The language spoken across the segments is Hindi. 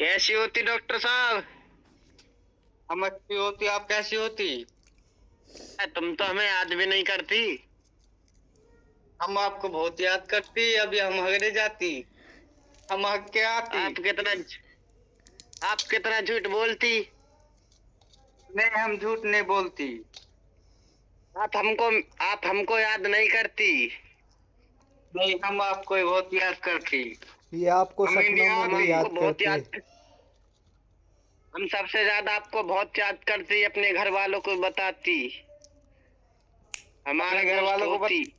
कैसी होती डॉक्टर साहब? हम अच्छी होती, आप कैसी होती? तुम तो हमें याद भी नहीं करती। हम आपको बहुत याद करती, अभी हम हगने जाती, हम हग के आती। आप कितना झूठ बोलती। नहीं, हम झूठ नहीं बोलती। आप हमको आप हमको याद नहीं करती। नहीं, हम आपको बहुत याद करती। ये आपको हम सपनों इंडिया में हम भी आपको याद बहुत करते। याद हम सबसे ज्यादा आपको बहुत याद करती, अपने घर वालों को बताती, हमारे अपने घर दोस्त वालों को होती।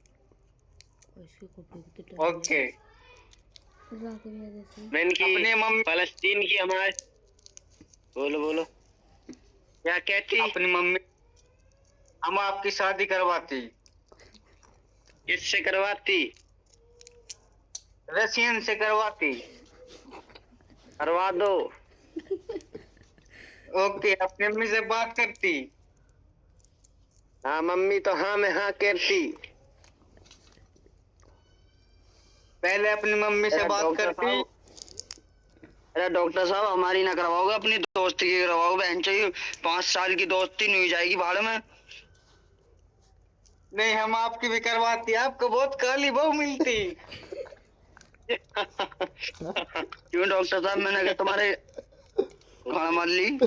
ओके। मैं इनकी अपनी मम्मी फलस्तीन की हमारे बोलो बोलो क्या कहती। अपनी मम्मी हम आपकी शादी करवाती। किससे करवाती? रशियन से करवाती। करवा दो। ओके, अपनी मम्मी से बात करती। हाँ मम्मी तो हाँ में हाँ कहती। पहले अपनी मम्मी से बात करती। अरे डॉक्टर साहब हमारी ना करवाओगे, अपनी दोस्त की करवाओगे। बहन चाहिए 5 साल की दोस्ती नहीं जाएगी भाड़ में। नहीं, हम आपकी भी करवाती, आपको बहुत काली बहू मिलती। क्यों डॉक्टर साहब, मैंने क्या तुम्हारे खाना मार ली?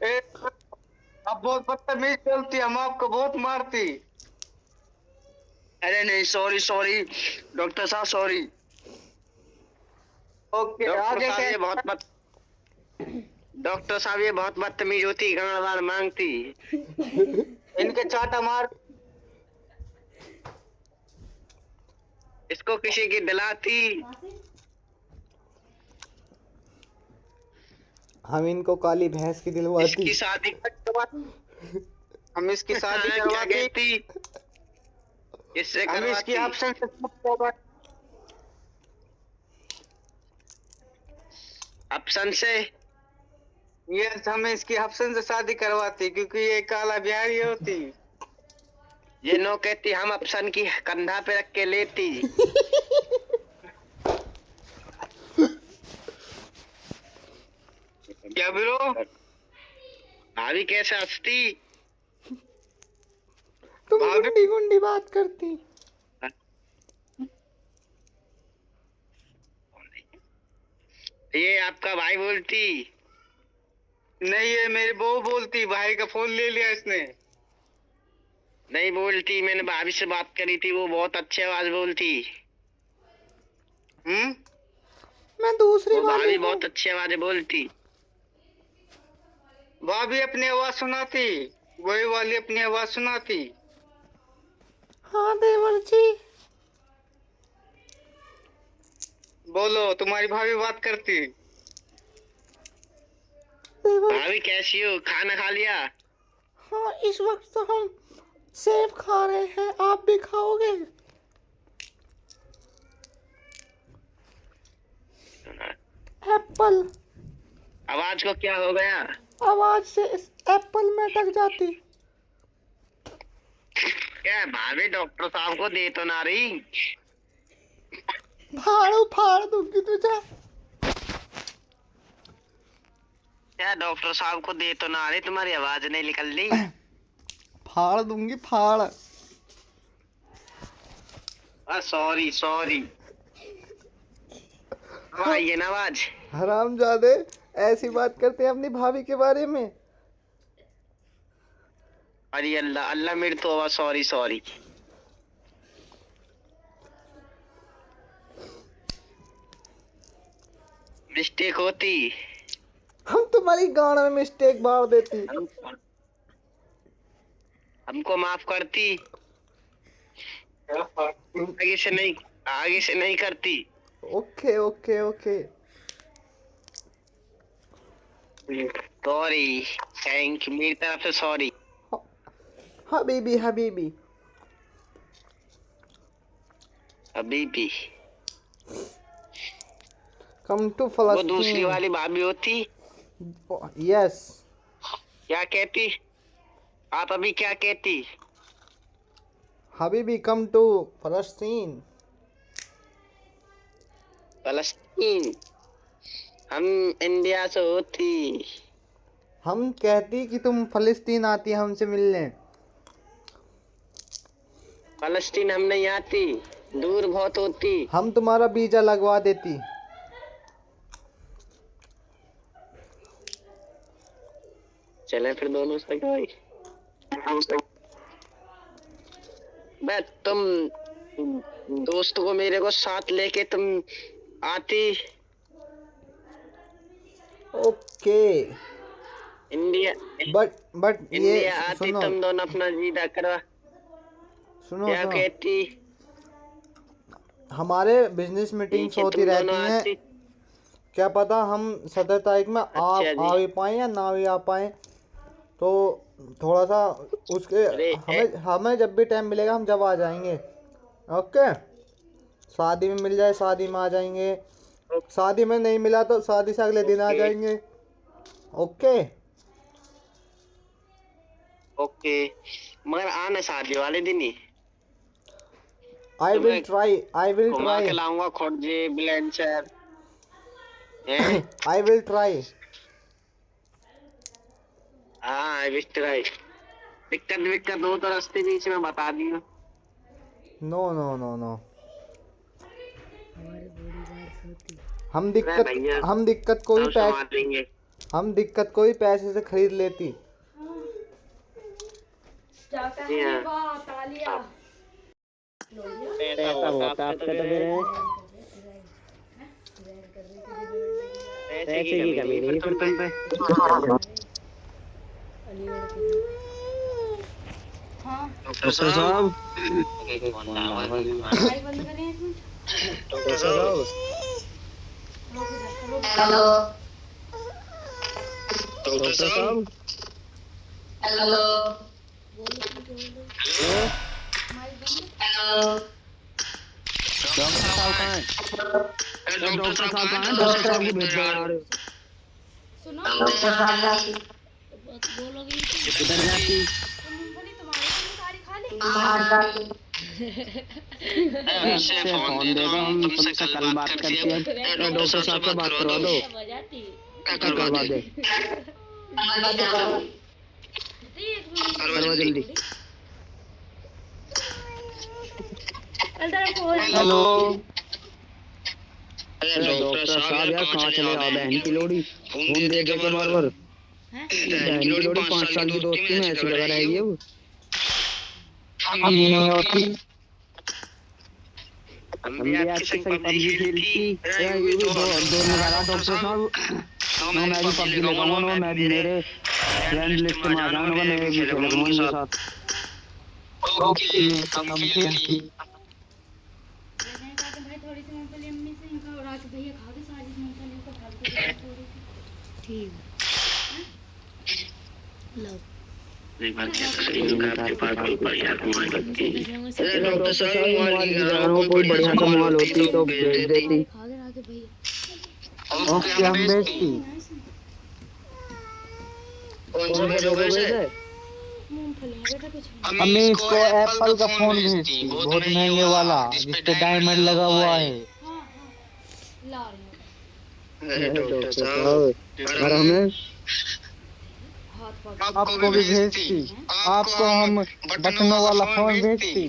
ए, आप बहुत बदतमीज चलती, हम आपको बहुत मारती। अरे नहीं, सॉरी सॉरी डॉक्टर साहब, सॉरी। ओके, डॉक्टर आगे साहब ये बहुत क्या? डॉक्टर साहब ये बहुत बदतमीज होती, गाड़ मांगती। इनके चाटा मार। इसको किसी की दिलाती। हम इनको काली भैंस की दिलवाती। इसकी शादी हम इसकी शादी क्या करवाती। कहती? इससे हम इसकी करवाती। ऑप्शन से करवाती। ऑप्शन से? यस, हम इसकी ऑप्शन से शादी करवाती, क्योंकि ये काला बिहारी होती। ये नो कहती, हम ऑप्शन की कंधा पे रख के लेती। क्या ब्रो? भाभी कैसे हंसती। तुम भाभी गुंडी गुंडी बात करती। ये आपका भाई बोलती। नहीं, ये मेरी बहू बोलती, भाई का फोन ले लिया इसने। नहीं बोलती, मैंने भाभी से बात करी थी, वो बहुत अच्छी आवाज बोलती। मैं दूसरी वो वाली भाभी हूँ। बहुत अच्छी आवाज बोलती। भाभी अपनी आवाज सुनाती, वही वाली अपनी आवाज सुनाती। हाँ देवर जी। बोलो, तुम्हारी भाभी बात करती। देवर जी। भाभी कैसी हो, खाना खा लिया? हाँ, इस वक्त तो हम सेब खा रहे हैं, आप भी खाओगे? एप्पल। आवाज को क्या हो गया? आवाज से इस एप्पल में अटक जाती। क्या भाभी डॉक्टर साहब को दे तो ना रही? फाड़ दूंगी तुझे। क्या डॉक्टर साहब को दे तो ना रही, तुम्हारी आवाज नहीं निकल रही। फाड़ दूंगी, फाड़। Sorry sorry. ये ना आवाज। हरामजादे, ऐसी बात करते हैं अपनी भाभी के बारे में। अरे अल्लाह अल्लाह, मेरी तो आवाज सॉरी सॉरी। मिस्टेक होती। हम तुम्हारी गाड़ में मिस्टेक मार देती। हमको माफ करती। तुम आगे से नहीं करती। Okay okay okay. Sorry, thank you, मेरी तरफ से सॉरी। हबीबी हबीबी। अभी भी कम टू वो दूसरी फलस्तीन। वाली भाभी होती। यस। क्या कहती? आप अभी क्या कहती? हबीबी कम टू फलस्तीन। फलस्तीन। हम इंडिया से होती। हम कहती कि तुम फलस्तीन आती हमसे मिलने। फलस्तीन हम नहीं आती, दूर बहुत होती। हम तुम्हारा वीजा लगवा देती। चले फिर दोनों से भाई। बे तुम दोस्त को मेरे को साथ लेके तुम आती ओके इंडिया। बट ये इंडिया आती सुनो तुम दोनों अपना वीजा करवा। सुनो क्या सुनो कहती? हमारे बिजनेस मीटिंग्स ठीक है, होती तुम रहती दोनों हैं। आती। क्या पता हम 17 तारीख में अच्छा जी। आ भी पाए या ना भी आ पाए, तो थोड़ा सा उसके अरे हमें जब भी टाइम मिलेगा हम जब आ जाएंगे। ओके, शादी में मिल जाए शादी में आ जाएंगे, शादी में नहीं मिला तो शादी से अगले दिन आ ओके। जाएंगे। ओके ओके, मगर आना शादी वाले दिन ही। आई विल घुमा के ट्राई लाऊंगा खोजे ब्लेंचर। I will try. हाँ ट्राई। दिक्कत हो तो रास्ते बीच में बता दियो। नो नो नो नो, हम अरे भैया, दिक्कत को ही सब संभाल लेंगे। हम दिक्कत को ही पैसे से खरीद लेती। जी हाँ। पैसा होता आपका तो फिर पैसे की कमी नहीं फिर तुम पे। डॉक्टर साहब, डॉक्टर साहब, हेलो डॉक्टर साहब, हेलो हेलो, हेलो डॉक्टर साहब कहाँ हैं? डॉक्टर साहब कहाँ हैं? डॉक्टर साहब को भेज दो यार। डॉक्टर साहब जाती किधर जाती? बाहर जाती इससे फोन दे दो, हम तुमसे कल बात करते हैं। डॉक्टर साहब से बात करवा दो। करवा दे। करवा जल्दी। हेलो डॉक्टर साहब यार कहाँ चले आ? बहन की लोड़ी फोन दे के बार बार। बहन की लोड़ी 5 साल की दोस्ती में ऐसी लगा रहेगी अब। हम नहीं होती। हम भी आपके संग पबजी खेलती। ये भी दोनों लगा डॉक्टर साहब। मैं भी पबजी लगाऊंगा ना, मैं भी मेरे फ्रेंड लिस्ट में आ जाऊंगा, मैं भी खेलूंगा उनके साथ। ओके हम खेलती। डॉक्टर साहब मोबाइल की जगह कोई बढ़िया सा मोबाइल होती तो भेज देती। ओके हम बेचती। कौन सा भेजोगे वैसे? हमें इसको एप्पल का फोन भेजती, बहुत महंगे वाला जिसपे डायमंड लगा हुआ है। डॉक्टर साहब और हमें आपको भी भेजती, आपको हम बटनों वाला फोन भेजती।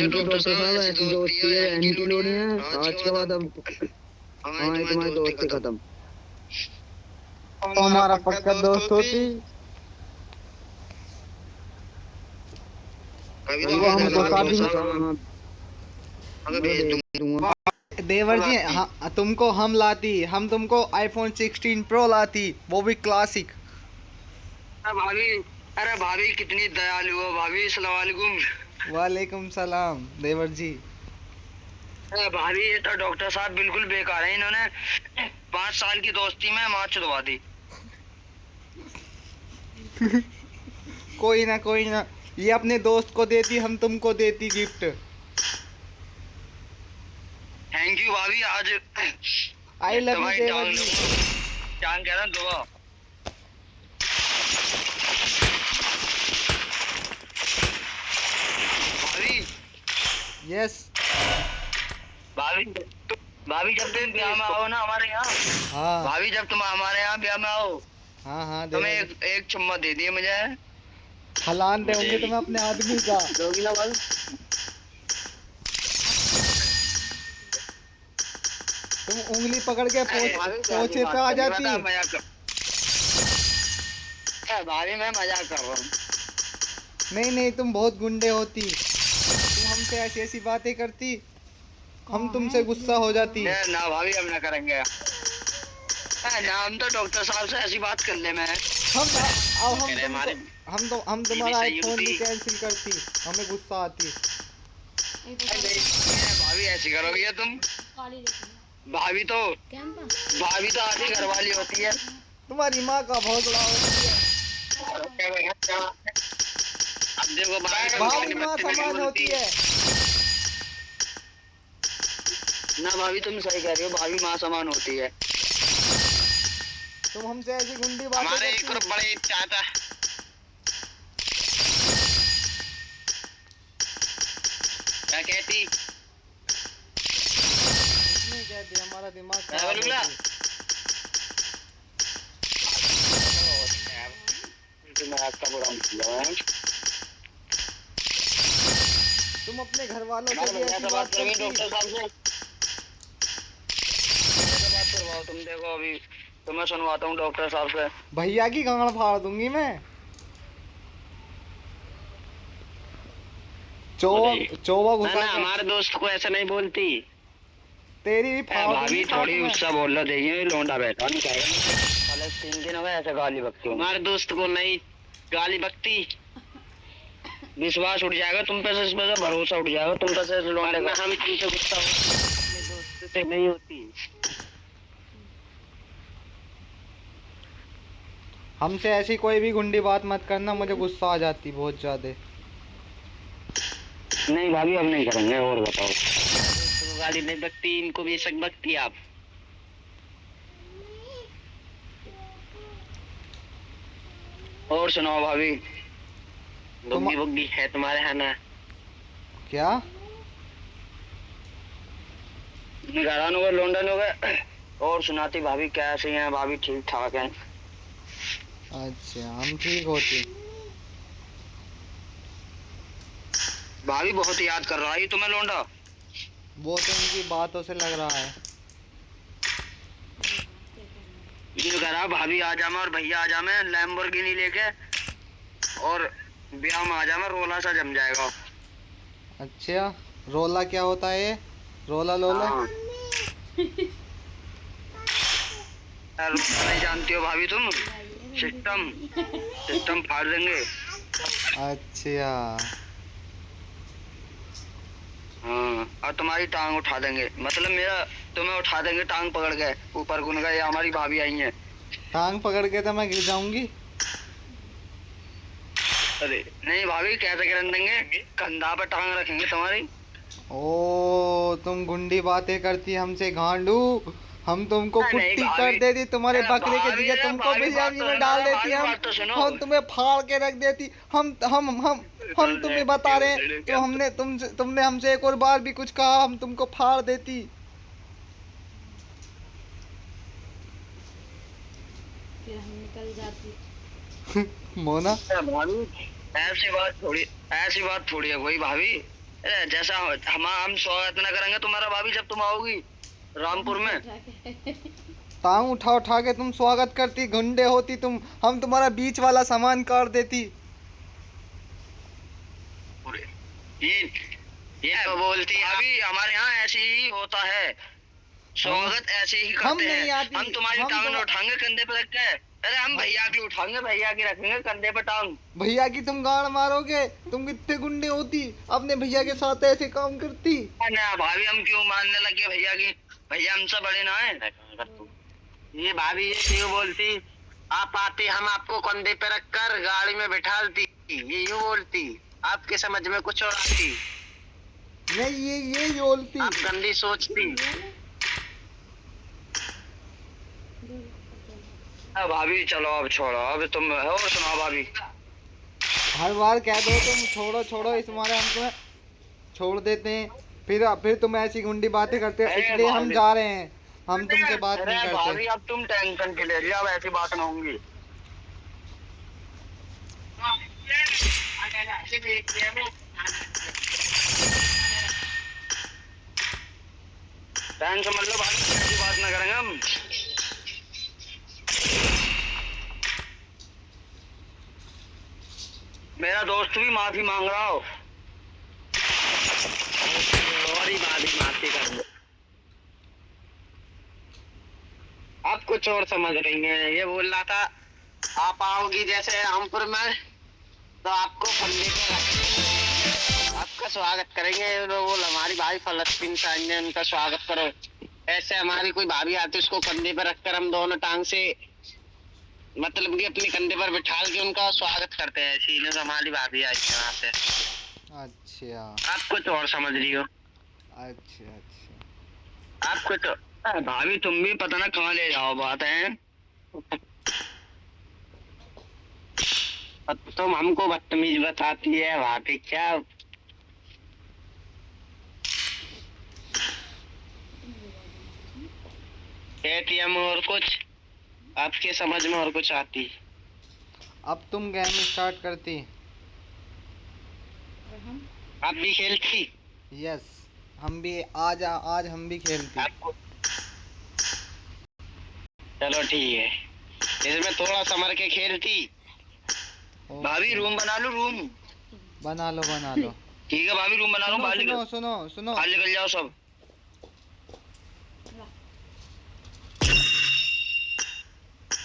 डॉक्टर साहब ऐसी दोस्ती है बहन की लोड़ी है, आज के बाद अब तुम्हारी दोस्ती खत्म। हमारा पक्का दोस्त होती वो हमको शादी में। देवर जी हाँ, तुमको हम लाती, हम तुमको आईफोन 16 प्रो लाती, वो भी क्लासिक। अरे भाभी कितनी दयालु हो भाभी। अस्सलाम वालेकुम। वालेकुम सलाम देवर जी। अरे भाभी ये तो डॉक्टर साहब बिल्कुल बेकार है, इन्होंने 5 साल की दोस्ती में माँ चुदवा दी। कोई ना, ये अपने दोस्त को देती, हम तुमको देती गिफ्ट। थैंक यू भाभी। आज आई लव यू देवर जी। क्या कह रहा दुआ। भाभी यस भाभी भाभी जब तुम ब्याह में आओ ना हमारे यहाँ, हाँ भाभी जब तुम हमारे यहाँ ब्याह में आओ, हाँ तुम्हें दे एक चुम्मा दे दिए मुझे। हलान देंगे तुम्हें अपने आदमी का। दोगी ना भाभी? तुम उंगली पकड़ के भाभी पोछे पे आ जाती। भाभी मैं मजाक कर रहा हूँ। नहीं नहीं, तुम बहुत गुंडे होती, तुम हमसे ऐसी ऐसी बातें करती, हम तुमसे गुस्सा हो जाती। ना भाभी हम ना करेंगे ना, हम तो डॉक्टर साहब से ऐसी बात कर ले। मैं हम तुम्हारा आईफोन भी कैंसिल करती, हमें गुस्सा आती। भाभी ऐसी करोगी है तुम? भाभी तो आधी घरवाली होती है। तुम्हारी माँ का भोसला होती है। अब देखो भाभी माँ समान होती है। ना भाभी तुम सही कह रही हो, भाभी माँ समान होती है। तुम हमसे ऐसी गुंडी बातें हमारे एक करती। बड़े चाचा क्या कहती? नहीं कहती, हमारा दिमाग क्या खराब बोलूँगा? होती। मैं आपका बुरा मत लो, हैं? तुम अपने घर वालों हमारे से भी भैया ऐसी से बात बात करोगी करती। डॉक्टर साहब से? भैया से बात करवाओ तुम। देखो अभी तो मैं सुनवाता हूँ डॉक्टर साहब से। भैया की गांड फाड़ दूंगी मैं। चोवा ना घुसा ना, के हमारे दोस्त को ऐसा नहीं बोलती। तेरी भी फाड़ भाभी दूंगी थोड़ी साथ में। गुस्सा बोल रहा, देखिए लौंडा बैठा नहीं कहेगा। साले 3 दिन हो गए ऐसे गाली बकती हूँ। हमारे दोस्त को नहीं गाली बकती, विश्वास उठ जाएगा तुम पे से, इस पे से भरोसा उठ जाएगा तुम पे से लौंडे का। हम तुमसे गुस्सा अपने दोस्त से नहीं होती। हमसे ऐसी कोई भी गुंडी बात मत करना, मुझे गुस्सा आ जाती बहुत ज्यादा। नहीं भाभी हम नहीं करेंगे। और बताओ, तो गाली नहीं बकती, इनको भी शक बकती आप। और सुनाओ भाभी, बुग्गी बुग्गी है तुम्हारे यहाँ ना? क्या? घरानों का लौंडन हो गए। और सुनाती भाभी कैसी हैं? भाभी ठीक ठाक हैं? अच्छा, हम ठीक होती। भाभी बहुत याद कर रहा है तुम्हें लौंडा। वो तो उनकी बातों से लग रहा है। ये कह रहा भाभी आ जा मैं और भैया आ जा मैं लैम्बोर्गिनी लेके, और ब्याह में आ जा मैं, रोला सा जम जाएगा। अच्छा, रोला क्या होता है ये? रोला लोला? हाँ। रोला नहीं जानती हो भाभी तुम? सिस्टम फाड़ देंगे। अच्छा, हाँ, और तुम्हारी टांग उठा देंगे, मतलब मेरा तुम्हें उठा देंगे टांग पकड़ के ऊपर गुन गए। हमारी भाभी आई हैं। टांग पकड़ के तो मैं गिर जाऊंगी। अरे नहीं भाभी, कैसे गिरन देंगे? कंधा पे टांग रखेंगे तुम्हारी। ओ, तुम गुंडी बातें करती हमसे गांडू। हम तुमको नहीं, कुट्टी भाभी। कर देती, तुम्हारे अरे बकरे के भाभी, जगह अरे तुमको भाभी, बिरयानी बात में तो डाल सुनो, देती। भाभी, बात तो सुनो। हम तुम्हें फाड़ के रख देती। हम तुम्हें बता रहे हैं, तो तुमने हमसे एक और बार भी कुछ कहा, हम तुमको फाड़ देती। फिर हम निकल जाती। मोना, भाभी ऐसी बात थोड़ी है कोई भाभी। अरे जैसा हम स्वागत न करेंगे तुम्हारा भाभी जब तुम आओगी रामपुर में। टांग उठा उठा के तुम स्वागत करती, गुंडे होती तुम। हम तुम्हारा बीच वाला सामान काट देती। ये तो बोलती है अभी, हमारे यहाँ ऐसे ही होता है, स्वागत ऐसे ही हम करते नहीं हैं। आती। हम तुम्हारी हम टांग तो- उठाएंगे कंधे पे रख के। अरे हम भैया की उठाएंगे, भैया की रखेंगे कंधे पे टांग। भैया की तुम गाड़ मारोगे? तुम कितने गुंडे होती, अपने भैया के साथ ऐसे काम करती। ना भाभी, हम क्यों मानने लगे भैया की? भैया हमसे बड़े ना है। ये भाभी ये क्यों बोलती? आप आती, हम आपको कंधे पे रखकर गाड़ी में बिठालती, ये यूं बोलती। आपके समझ में कुछ और आती? नहीं, ये बोलती। आप गंदी सोचती। भाभी चलो अब छोड़ो, अब तुम और सुनाओ भाभी। हर बार कह दो तुम छोड़ो छोड़ो, इस मारे हम तुम्हें छोड़ देते हैं। फिर तुम ऐसी गुंडी बातें करते हो, अरे इसलिए हम भाभी। जा रहे हैं, हम तुमसे बात नहीं अरे करते। भाभी अब तुम टेंशन के ले लिया, अब ऐसी बात ना होंगी। टेंशन मतलब भाभी ऐसी बात ना करेंगे हम। मेरा दोस्त भी माफी मांग रहा हो। सॉरी भाभी, माफी कर दो। आप कुछ और समझ रही हैं। ये बोल रहा था आप आओगी जैसे रामपुर में तो आपको कंधे पे रख आपका स्वागत करेंगे। वो हमारी भाई फलस्तीन साइन ने उनका स्वागत करो। ऐसे हमारी कोई भाभी आती उसको कंधे पर रखकर हम दोनों टांग से मतलब कि अपने कंधे पर बिठाल के उनका स्वागत करते हैं। सीने से हमारी भाभी आई है वहाँ से। अच्छा आप कुछ और समझ रही हो। अच्छा अच्छा। आप कुछ भाभी तुम भी पता ना कहाँ ले जाओ बात है। तुम हमको बदतमीज बताती है भाभी क्या। एटीएम और कुछ आपके समझ में और कुछ आती। अब तुम गेम स्टार्ट करती। और हम आप भी खेलती। यस, हम भी आज हम भी खेलते। आपको चलो ठीक है, इसमें थोड़ा समर के खेलती। भाभी रूम बना लो, रूम बना लो बना लो। ठीक है भाभी, रूम बना लो। बाहर सुनो निकल सुनो सुनो बाहर निकल जाओ सब।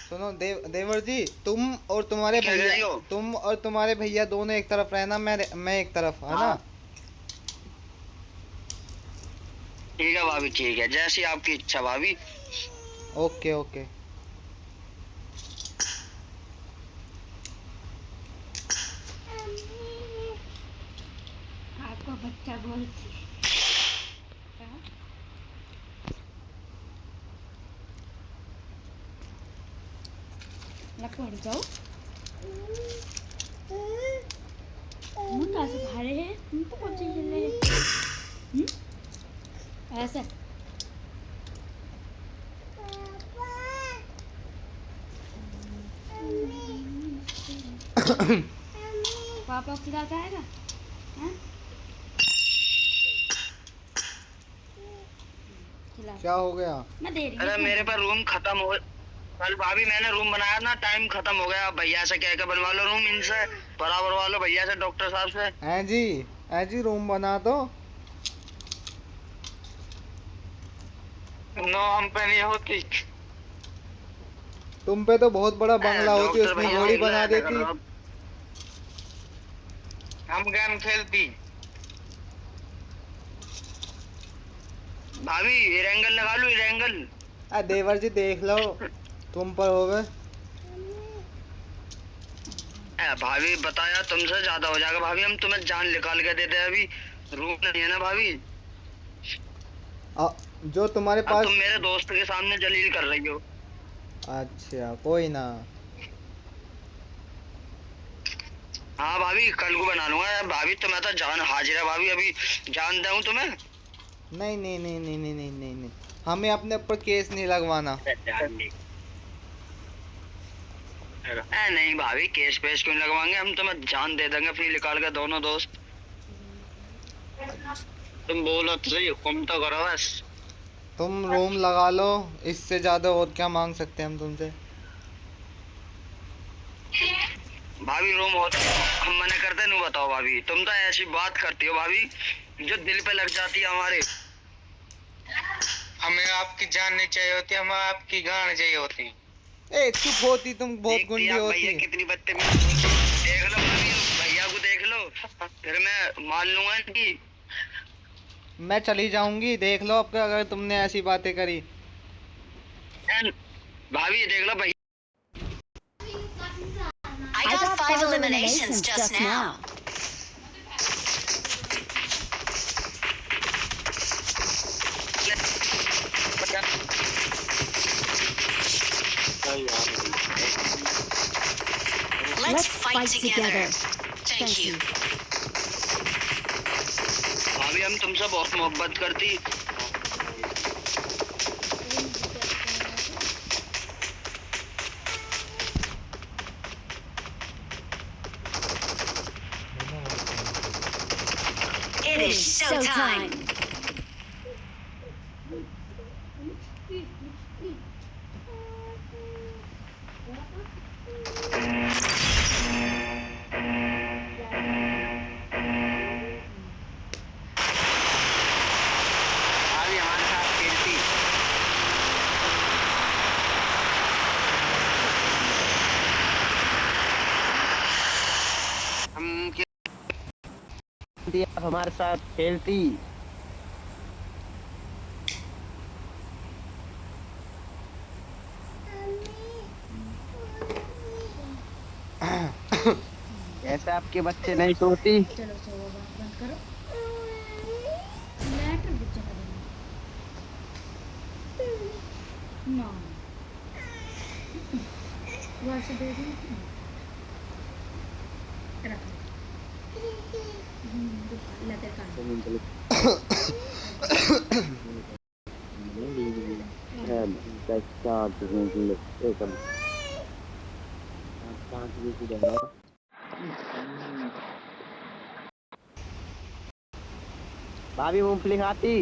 सुनो देवर जी, तुम और तुम्हारे क्या कह रही भैया, हो? तुम और तुम्हारे भैया दोनों एक तरफ रहना, मैं एक तरफ, है ना। हाँ। ठीक है भाभी, ठीक है, जैसी आपकी इच्छा भाभी। Okay okay. आपको बच्चा बोलती है। हाँ? लपट जाओ। हम कहाँ से खा रहे हैं, हम तो कौन सी खेल रहे हैं। ऐसे पापा खिलाता है ना। हाँ? खिला क्या हो गया? मैं दे रही हूँ। अरे मेरे पास रूम खत्म हो कल भाभी, मैंने रूम बनाया ना, टाइम खत्म हो गया। भैया से कह के बनवा लो रूम, इनसे बराबर वालो भैया से, डॉक्टर साहब से। हैं जी रूम बना दो। नो, हम पे नहीं होती। तुम पे तो बहुत बड़ा बंगला होती, डॉक्टर उसमें भैया थोड़ी बोल बना रहे थे, देती। हम गेम खेलती। भाभी इरेंगल लगा लो, इरेंगल। देवर जी देख लो, तुम पर हो गए। भाभी बताया तुमसे ज्यादा हो जाएगा भाभी, हम तुम्हें जान निकाल के देते हैं। अभी रूम नहीं है ना भाभी। जो तुम्हारे अब पास। तुम मेरे दोस्त के सामने जलील कर रही हो। अच्छा कोई ना। हाँ भाभी, कल को बना लूंगा भाभी। तुम्हें तो जान हाजिर है भाभी, अभी जान दूं तुम्हें। नहीं नहीं नहीं नहीं नहीं नहीं नहीं नहीं, हमें अपने ऊपर केस नहीं लगवाना। नहीं भाभी, केस पेश क्यों लगवाएंगे, हम तुम्हें जान दे देंगे फ्री निकाल के, दोनों दोस्त। तुम बोलो तो सही, हुक्म तो करो बस। तुम रूम लगा लो, इससे ज्यादा और क्या मांग सकते हैं हम तुमसे। भाभी रूम होता हम मना करते नहीं, बताओ भाभी। तुम तो ऐसी बात करती हो भाभी जो दिल पे लग जाती है हमारे। हमें आपकी जान नहीं चाहिए होती, हमें आपकी गांड चाहिए होती। ए चुप होती, तुम बहुत गुंडी होती। भैया कितनी बदतमीज। देख लो भाभी, भैया को देख लो, फिर मैं मान लूंगा कि मैं चली जाऊंगी, देख लो अब अगर तुमने ऐसी बातें करी। भाभी देख लो भैया। I got 5 eliminations just now. Let's fight together. Thank you. भाभी हम तुमसे बहुत मोहब्बत करती। It is showtime. भाभी हमारे साथ खेलती। हम आप हमारे साथ खेलती। ऐसे आपके बच्चे नहीं सोती। चलो वो बात बंद करो। लेटर भी चला देना ना वैसे दे दी रख लेटर का भाभी मूंगफली खाती।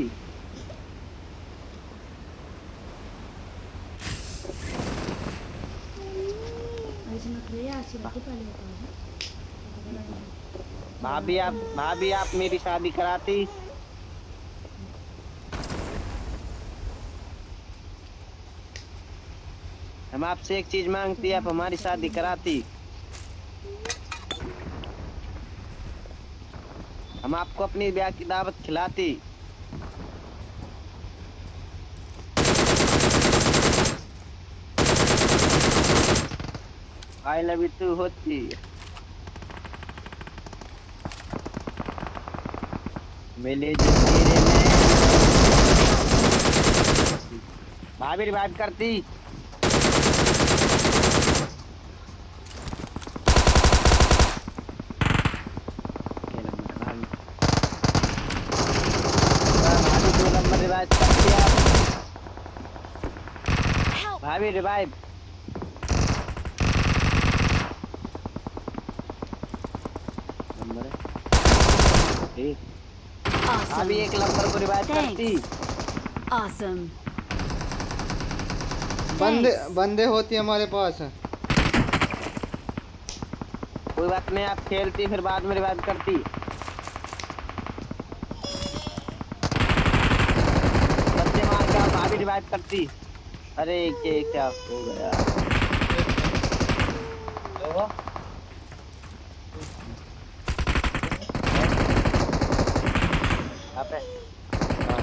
ऐसे मत ले ऐसे रखी पहले बता भाभी आप मेरी शादी कराती। हम आपसे एक चीज मांगती, आप हमारी शादी कराती। हम आपको अपनी ब्याह की दावत खिलाती। आई लव यू टू होती। मिले जो तेरे में भाभी रिवाइव करती। भाभी 2 नंबर रिवाइव करती आप। भाभी रिवाइव। नंबर है ठीक। भाभी Awesome. 1 नंबर को रिवाइव करती। Awesome. बंदे होती हमारे पास। कोई बात नहीं, आप खेलती फिर बाद में रिवाइव करती। बच्चे मार के आप भाभी रिवाइव करती। अरे क्या हो गया। आप है हाँ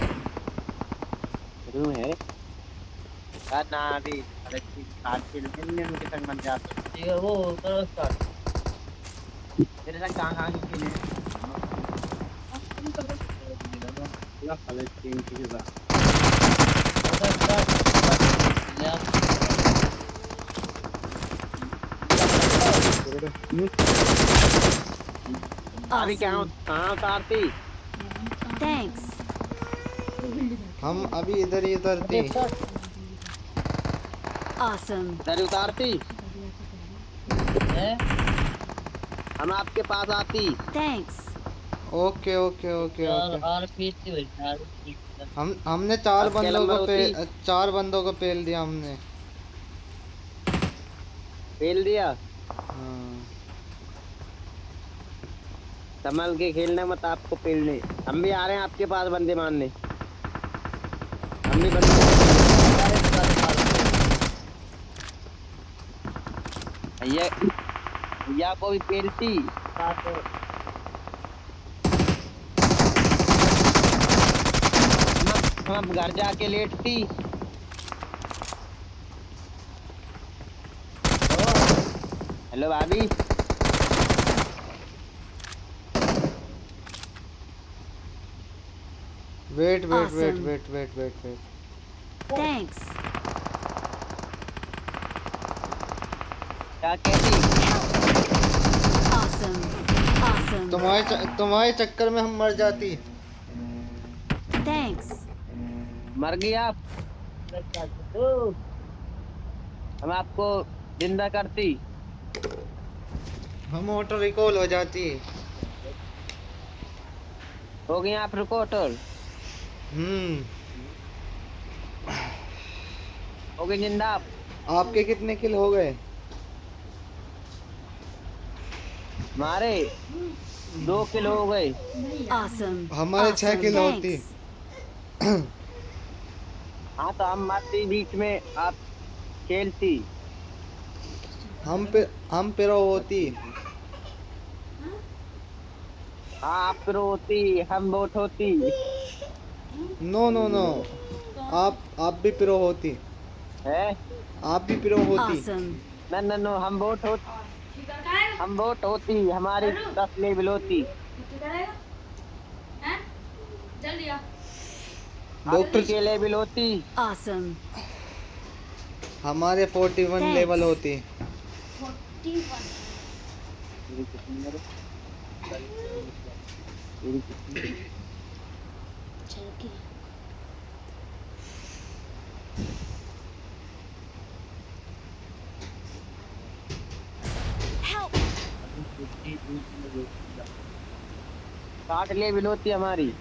रूम है ना अभी आज खेलने मुझे संग बन जाते ठीक है। वो करो स्टार्ट तेरे संग कहाँ खेले अभी कहाँ उतारती। Thanks. हम अभी इधर ही उतरती। Awesome. इधर उतारती। हम आपके पास आती। Thanks. Okay okay okay okay. हमने अब क्या नंबर होती? 4 बंदों को पेल दिया हमने। पेल दिया। हाँ। संभल के खेलना मत, आपको पेलने। हम भी आ रहे हैं आपके पास बंदे मारने। हम भी बंदे भैया को भी पेलती। हम घर जाके लेटती। हेलो भाभी वेट Awesome. वेट। Thanks. क्या कहती। Awesome. Awesome. तुम्हारे चक्कर में हम मर जाती। Thanks. मर गई आप? हम आपको जिंदा करती। हम ऑटो रिकॉल हो जाती। हो गई आप रिकॉर्डर? हो गई जिंदा आप? आपके कितने किल हो गए? हमारे 2 किलो हो गए। Awesome. हमारे 6 Awesome. किल होती। Thanks. हाँ तो हम मरती बीच में, आप खेलती। हम पिरो होती। हाँ आप प्रो होती, हम बोट होती। नो नो नो, आप भी पिरो होती। है? आप भी पिरो होती। Awesome. न न नो, हम बोट होती, हमारी 10 लेवल होती। डॉक्टर आपकी के लेवल होती। Awesome. हमारे 41 Thanks. लेवल होती। Help. 60 लेवल होती हमारी।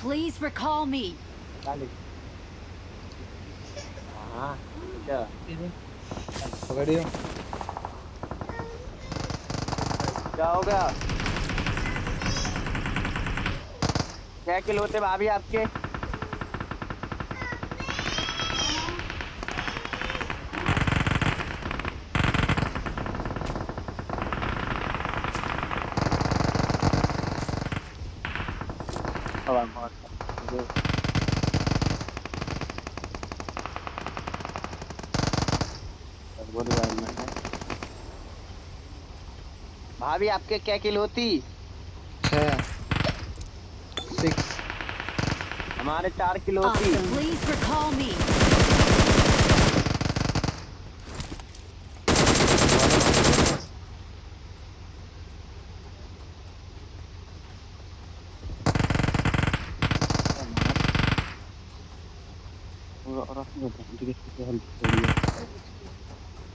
Please recall me. हाँ अच्छा। पकड़ियो। क्या हो गया? क्या किलो होते भाभी आपके? भाभी आपके क्या किलो होती? 6 हमारे 4 किलो होती। Awesome. Please recall me.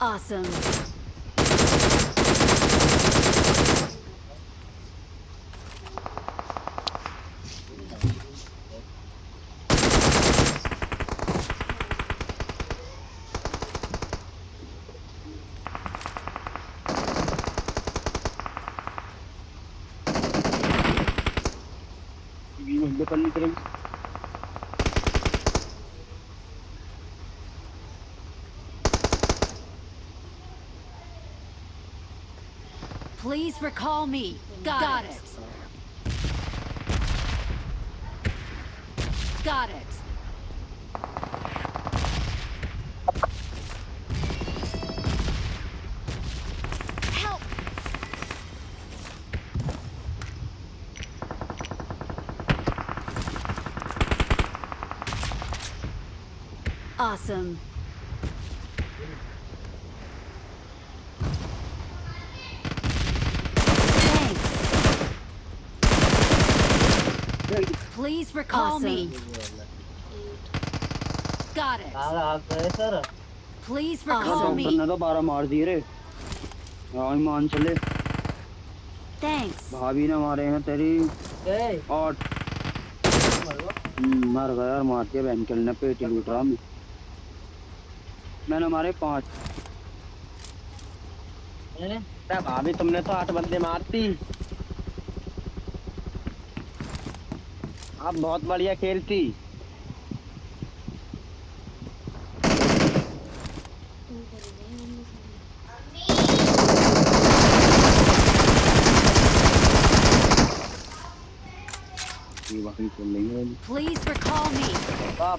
Awesome. Please recall me. Got it. Got it. Help. Awesome. Thanks. Please recall me. Got it. Please recall me. तो 12 मार दिए रे। मान चले। Thanks. भाभी ने मारे हैं तेरी 8। मर गया यार, मार के बैंकल ने पेटी लूट रहा मैं। मैंने मारे 5। भाभी तुमने तो 8 बंदे मारती। आप बहुत बढ़िया खेलती। Please recall me.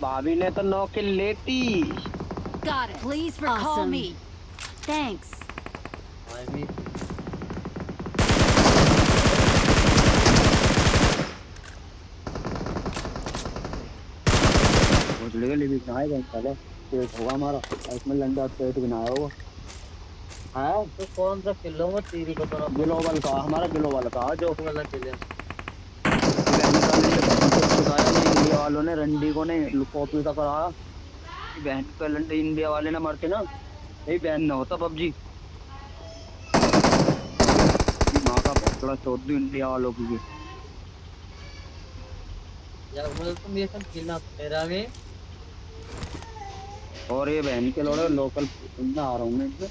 भाभी ने तो 9 किल लेती। Got it. Please recall me. Thanks. पेट होगा हमारा, इसमें लंडा पेट बनाया होगा। है तो कौन सा किलो में तेरी बता? ग्लोबल का, हमारा ग्लोबल का जो वाला किलो इंडिया वालों ने रंडी को ने कॉपी का कराया कि बहन कैलेंडर इंडिया वाले ना मरते ना यही बैन ना होता पबजी। माँ का बड़ा चौधरी इंडिया वालों की यार बोल तुम ये सब खेलना मेरा में और ये बहन के लोड़े लोकल बंदा आ रहा हूँ मैं इनसे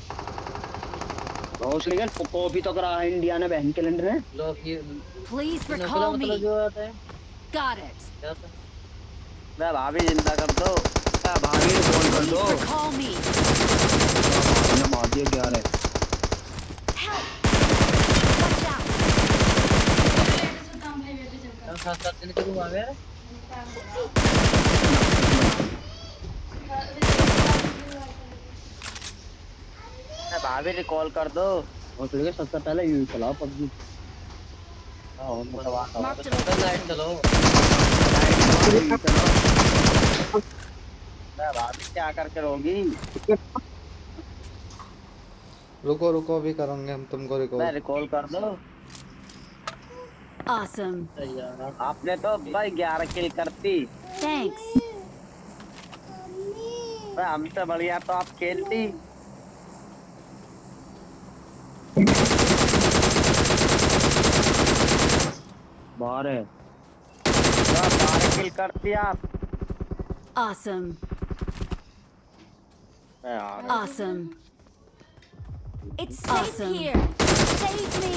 बहुत लेकिन कॉपी तो करा है इंडिया ने बहन कैलेंडर है। लोग ये Please नकला recall मतलब me. जो आता है Got it. क्या होता है? मैं भाभी जिंदा कर दो मैं भाभी को कॉल कर Please दो recall me. मैं मार दिया क्या है Help. Watch out. हम 7-7 दिन के रूम आ गए मैं भाभी ने कॉल कर दो और फिर सबसे पहले यूज चलाओ पबजी। हां मतलब आता Marked है a तो लाइट चलो मैं भाभी क्या करके रहोगी रुको रुको अभी करेंगे हम तुमको मैं रिकॉल। रिकॉल कर दो। Awesome. यार आपने तो भाई 11 किल करती Thanks. भाई हमसे बढ़िया तो आप खेलती। बाहर है 12 किल करती आप। Awesome. यार Awesome. It's awesome. Here. Save me.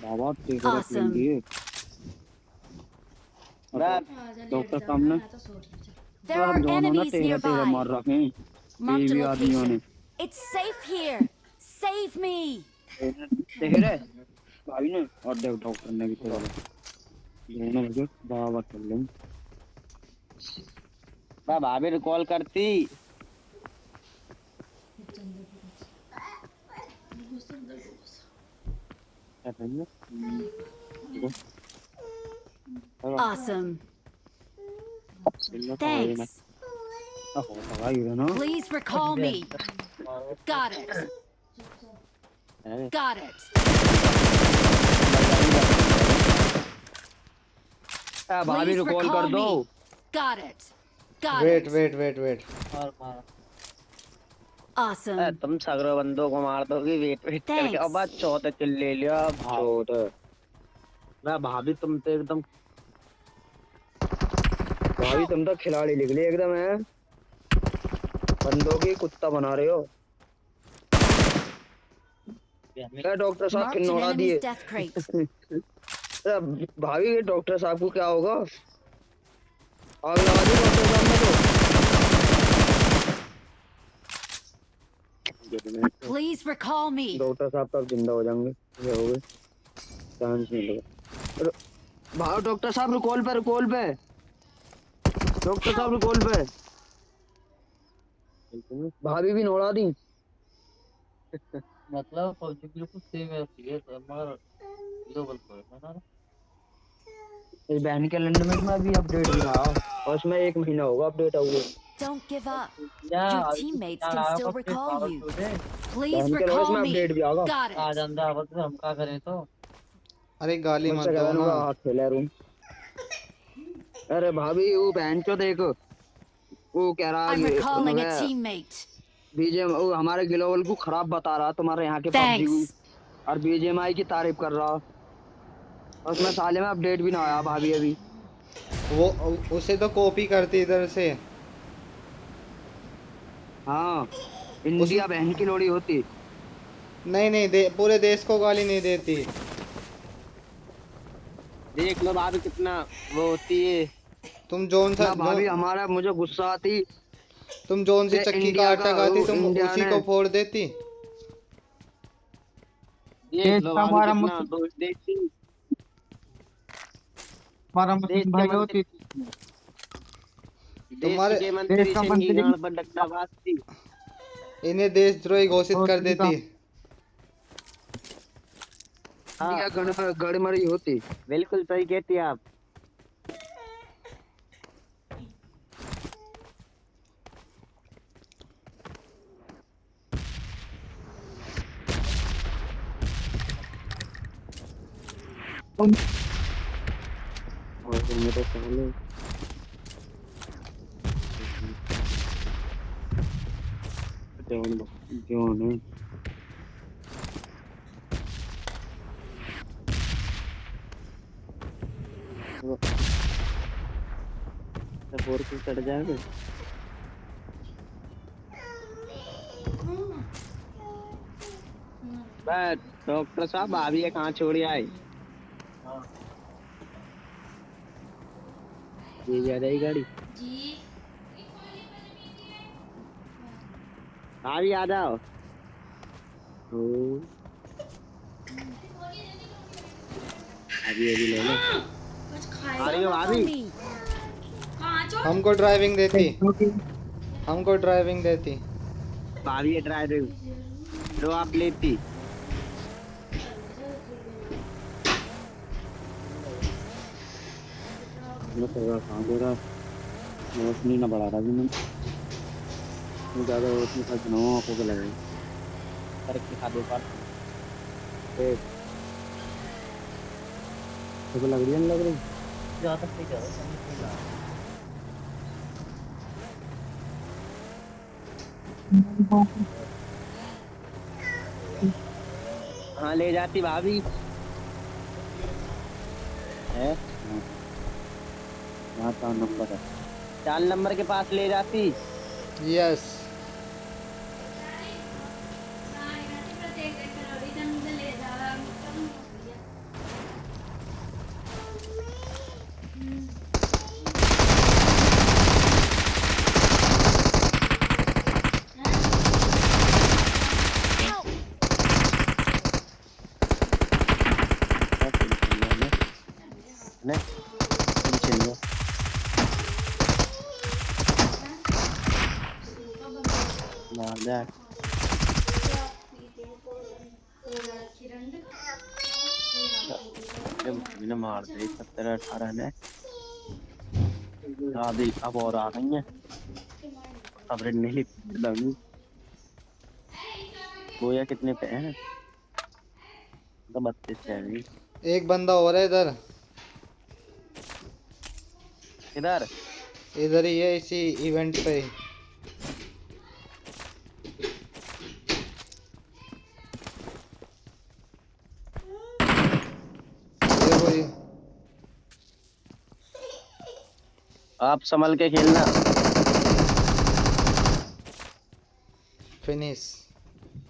बाबा तेरे को Awesome. मैं डॉक्टर सामने There are दोनों ना enemies तेरे तेरे मार nearby. रखे हैं Marked a बीवी आदमियों ने location. It's safe here. Save me. तेरे भाई ने और देख डॉक्टर ने भी तेरे दोनों मुझे बाबा कर लें मैं भाभी ने कॉल करती। Awesome. Thanks. Please recall me. Got it. Got it. भाभी Please को कॉल कर recall दो। me. Got it. Got wait it. Wait wait wait और मार Awesome. तुम सगरो बंदों को मार दोगी वेट वेट करके Thanks. अब आज चौथे किल ले लिया चौथे। मैं भाभी तुम तो एकदम भाभी तुम तो खिलाड़ी निकली एकदम है बंदों की कुत्ता बना रहे हो। डॉक्टर साहब Marked किन्नौड़ा an दिए enemy's death crate. भाभी डॉक्टर साहब को क्या होगा आग लगा दी डॉक्टर साहब ने तो Please recall me. डॉक्टर साहब तब जिंदा हो जाएंगे ये हो गए चांस नहीं लगा भाग डॉक्टर साहब रिकॉल पे डॉक्टर साहब रिकॉल पे भाभी भी नोड़ा दी। मतलब पबजी बिल्कुल सेम है ये तो मगर ग्लोबल पर है ना इस बहन के लैंड में अभी अपडेट भी रहा और उसमें 1 महीना होगा अपडेट हुए। Don't give up. या Your teammates can still recall you. Please बहन के लोग recall इसमें me. अपडेट भी आएगा। Got uh it. जांदा आवत हम का करें तो अरे गाली मत मुझसे दो कहने ना। का हाथ खेला रूम। अरे भाभी वो बहन चो देखो वो कह रहा I'm recalling a है teammate. बीजेएम वो हमारे ग्लोबल को खराब बता रहा तुम्हारे यहाँ के पबजी Thanks. और बीजेएमआई की तारीफ कर रहा और उसमें साले में अपडेट भी ना आया भाभी अभी। वो उसे तो कॉपी करती इधर से। हाँ इंडिया बहन की लोड़ी होती। नहीं नहीं पूरे देश को गाली नहीं देती। देख लो भाभी कितना वो होती है। तुम जोन सा भाभी हमारा मुझे गुस्सा आती तुम जोन से चक्की का आटा खाती तुम उसी को फोड़ देती। देख लो हमारा कितना दोस्त देखती हमारा मुस्लिम भाई होती तुम्हारे के मंत्री सिंह गाड़ पर डंडा बाजती इन्हें देशद्रोही घोषित कर देती। हाँ गड़मड़ी होती। बिल्कुल सही कहती आप। और फिर मेरे पहले जोन है सब और कुछ चढ़ जाएगा। बस डॉक्टर साहब भाभी है कहाँ छोड़ आए। ये जा रही गाड़ी। जी भाभी आ जाओ। अभी अभी ले लो। कुछ खाए आ रही हो भाभी? कहाँ चो हमको ड्राइविंग देती, हमको ड्राइविंग देती। भाभी है ड्राइवर लो आप लेती। मैं कर रहा काम दे रहा रोशनी ना बढ़ा रहा भी मैं ज़्यादा रोशनी का चुनाव आंखों पे लगे करके खा दे पार तो लग रही है नहीं लग रही ज़्यादा सही जा रहा हाँ ले जाती भाभी है यहाँ का नंबर है 4 नंबर के पास ले जाती। यस मार दे मैंने मार दे 17-18 ने अभी अब और आ गई है अब नहीं लगी गोया कितने पे हैं तो 32 पे है। एक बंदा और है इधर, इधर इधर ही है इसी इवेंट पे। देखो ये आप संभल के खेलना। Finish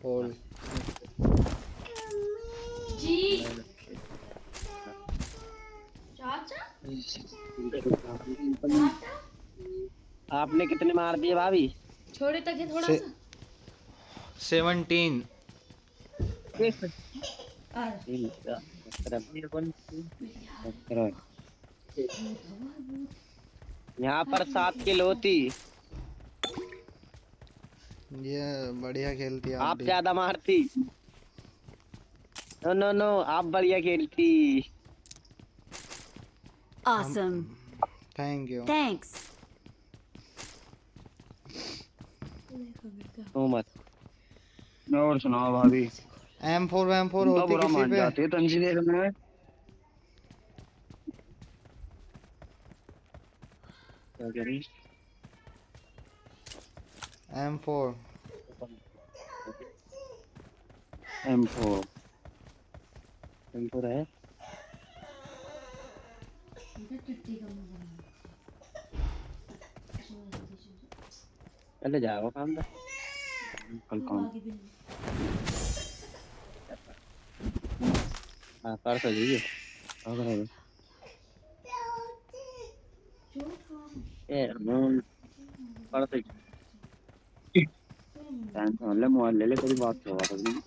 whole. जी चाचा आपने कितने मार दिए भाभी? छोड़े तक है थोड़ा से- सा 17। यहाँ पर 7 किल होती। ये बढ़िया खेलती है आप भी। ज्यादा मारती। नो नो नो आप बढ़िया खेलती। Awesome. Thank you. Thanks. ओ मत और सुनाओ भाभी। M4 होती बुरा किसी मान पे। जाती है तंजी देर में। क्या कह रही? M4 M4 M4 है। पहले जाओ काम पे कल काम। हाँ परसों जाइए परसों टेंशन ले मोबाइल ले ले तेरी बात करवा दूँ।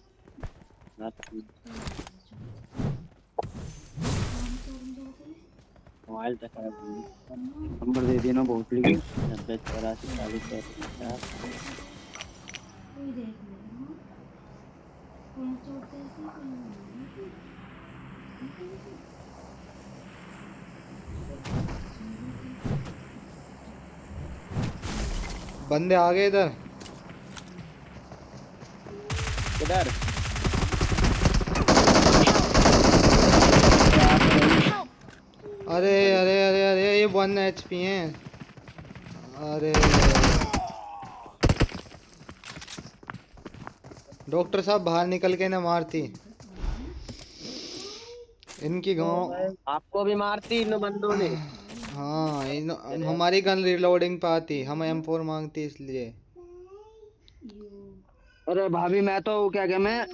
मोबाइल तक नंबर दे देना बहुत लिखी 90-84-40-50। बंदे आ गए इधर। किधर? अरे अरे अरे अरे ये 1 HP हैं। अरे डॉक्टर साहब बाहर निकल के ना मारती इनकी गांव। आपको भी मारती इन बंदों ने। हाँ हमारी गन रिलोडिंग पे आती, हम M4 मांगती इसलिए। अरे भाभी मैं तो क्या क्या मैं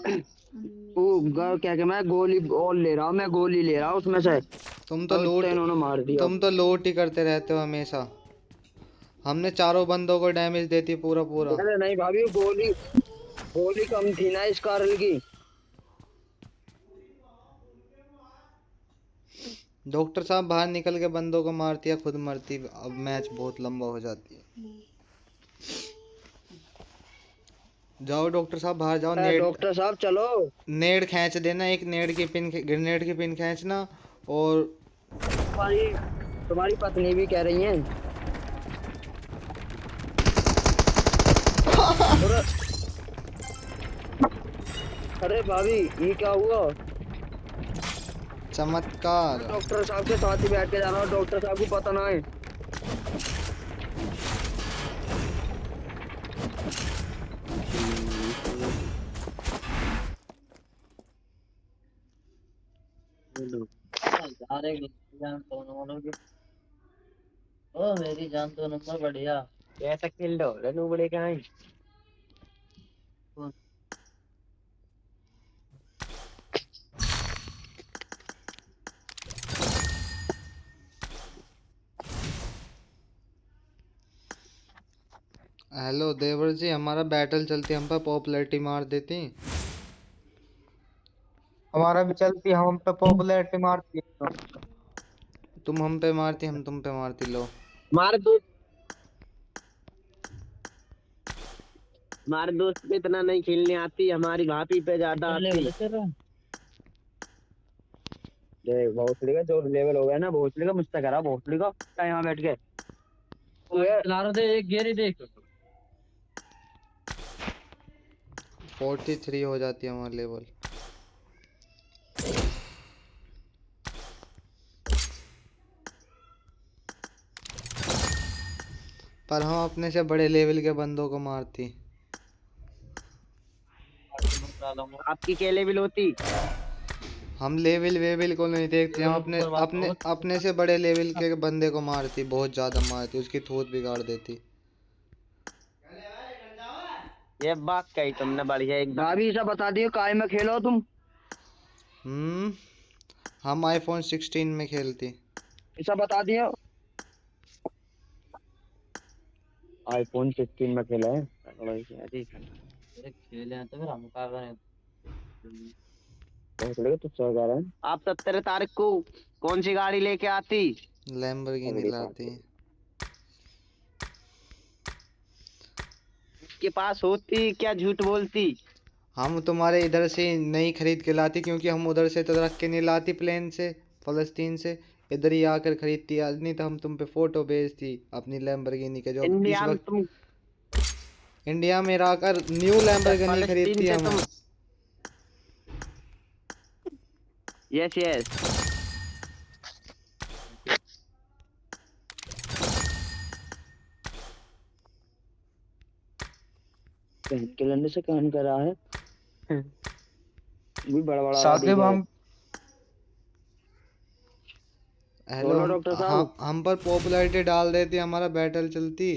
क्या क्या मैं गोली और ले रहा हूँ, मैं गोली ले रहा हूँ उसमें से। तुम तो और लूट इतने इन्होंने मार दिया। तुम तो लूट ही करते रहते हो हमेशा। हमने चारों बंदों को डैमेज देती पूरा पूरा। अरे नहीं भाभी, वो गोली गोली कम थी ना इस कारल की। डॉक्टर साहब बाहर निकल के बंदों को मारती है, खुद मरती। अब मैच बहुत लंबा हो जाती है। जाओ डॉक्टर साहब बाहर जाओ। डॉक्टर साहब चलो। नेड खींच देना, एक नेड की पिन, ग्रेनेड की पिन खींचना। और तुम्हारी तुम्हारी पत्नी भी कह रही है। अरे अरे भाभी ये क्या हुआ? चमत्कार। डॉक्टर साहब के साथ ही बैठ के जाना, डॉक्टर साहब को पता ना है। जान दोनों की। ओ मेरी जान तो नंबर बढ़िया। कैसा खेल दो रनू बड़े का है। हेलो देवर जी, हमारा बैटल चलती, हम पे पॉपुलैरिटी मार देती। हमारा भी चलती, हम पे पॉपुलैरिटी मारती है। तुम हम पे मारती, हम तुम पे मारती। लो हमारे दोस्त पे इतना नहीं खेलने आती, हमारी भाभी पे ज्यादा आती। देख भोसड़ी का जो लेवल हो गया ना, भोसड़ी का मुझसे करा, भोसड़ी का यहाँ बैठ के चला रहे थे एक गेरी देख। 43 हो जाती है हमारा लेवल। पर हम अपने से बड़े लेवल के बंदों को मारती। आपकी क्या लेवल होती? हम लेवल वेवल को नहीं देखते, हम अपने अपने अपने से बड़े लेवल के बंदे को मारती, बहुत ज्यादा मारती, उसकी थोत बिगाड़ देती। ये बात कही तुमने बढ़िया एक। भाभी ऐसा बता दियो काय में खेलो तुम। हम iPhone 16 में खेलती। ऐसा बता दियो। iPhone 16 में खेला है। खेले हैं तो फिर हम कर रहे हैं। आप 17 तारीख को कौन सी गाड़ी लेके आती? लैम्बोर्गिनी लाती। के पास होती क्या झूठ बोलती? हम तुम्हारे इधर से नहीं खरीद के लाती, क्योंकि हम उधर से तो रख के नहीं लाती, प्लेन से, फलस्तीन से। इधर ही आकर खरीदती। आज नहीं तो हम तुम पे फोटो भेजती अपनी लैम्बोर्गिनी के, जो इस इंडिया में वक्त तुम इंडिया में आकर न्यू लैम्बोर्गिनी खरीदती से हम। तुम यस यस। कैलेंडर से काम कर रहा है। भी बड़ा बड़ा साकिब हम हेलो, डॉक्टर साहब। हम पर पॉपुलैरिटी डाल देती, हमारा बैटल चलती।